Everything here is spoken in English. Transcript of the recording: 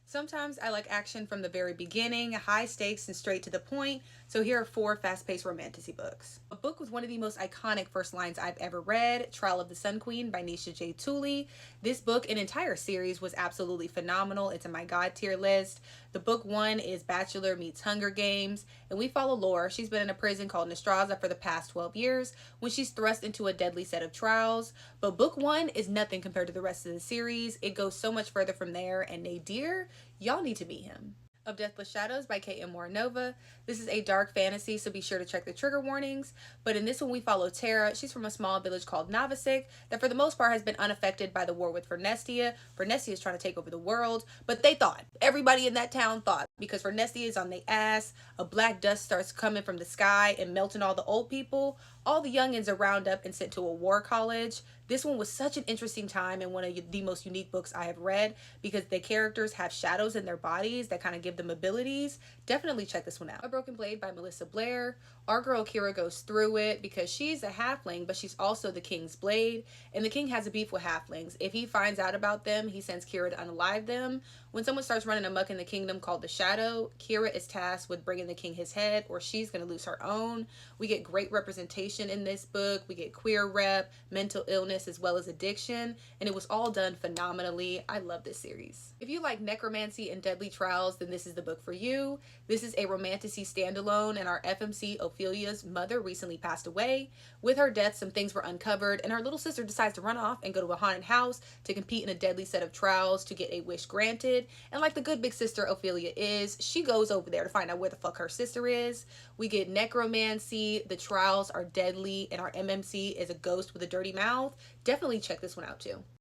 Sometimes I like action from the very beginning, high stakes and straight to the point, so here are four fast-paced romantasy books. A book with one of the most iconic first lines I've ever read, Trial of the Sun Queen by Nisha J. Tooley. This book, an entire series, was absolutely phenomenal. It's in my God tier list. The book one is Bachelor meets Hunger Games, and we follow Laura. She's been in a prison called Nostraza for the past 12 years when she's thrust into a deadly set of trials. But book one is nothing compared to the rest of the series. It goes so much further from there, and Nadir, y'all need to meet him. Of Deathless Shadows by K.M. Morinova. This is a dark fantasy, so be sure to check the trigger warnings. But in this one, we follow Tara. She's from a small village called Navasik that, for the most part, has been unaffected by the war with Vernestia. Vernestia is trying to take over the world, but they thought, everybody in that town thought, because Vernestia is on their ass, a black dust starts coming from the sky and melting all the old people. All the youngins are round up and sent to a war college. This one was such an interesting time and one of the most unique books I have read because the characters have shadows in their bodies that kind of give them abilities. Definitely check this one out. A Broken Blade by Melissa Blair. Our girl Kira goes through it because she's a halfling, but she's also the king's blade, and the king has a beef with halflings. If he finds out about them, he sends Kira to unalive them. When someone starts running amok in the kingdom called the Shadow, Kira is tasked with bringing the king his head, or she's going to lose her own. We get great representation in this book. We get queer rep, mental illness, as well as addiction, and it was all done phenomenally. I love this series. If you like necromancy and deadly trials, then this is the book for you. This is a romantasy standalone, and our FMC Ophelia's mother recently passed away. With her death, some things were uncovered, and her little sister decides to run off and go to a haunted house to compete in a deadly set of trials to get a wish granted. And like the good big sister Ophelia is, she goes over there to find out where the fuck her sister is. We get necromancy, the trials are deadly, and our MMC is a ghost with a dirty mouth. Definitely check this one out too.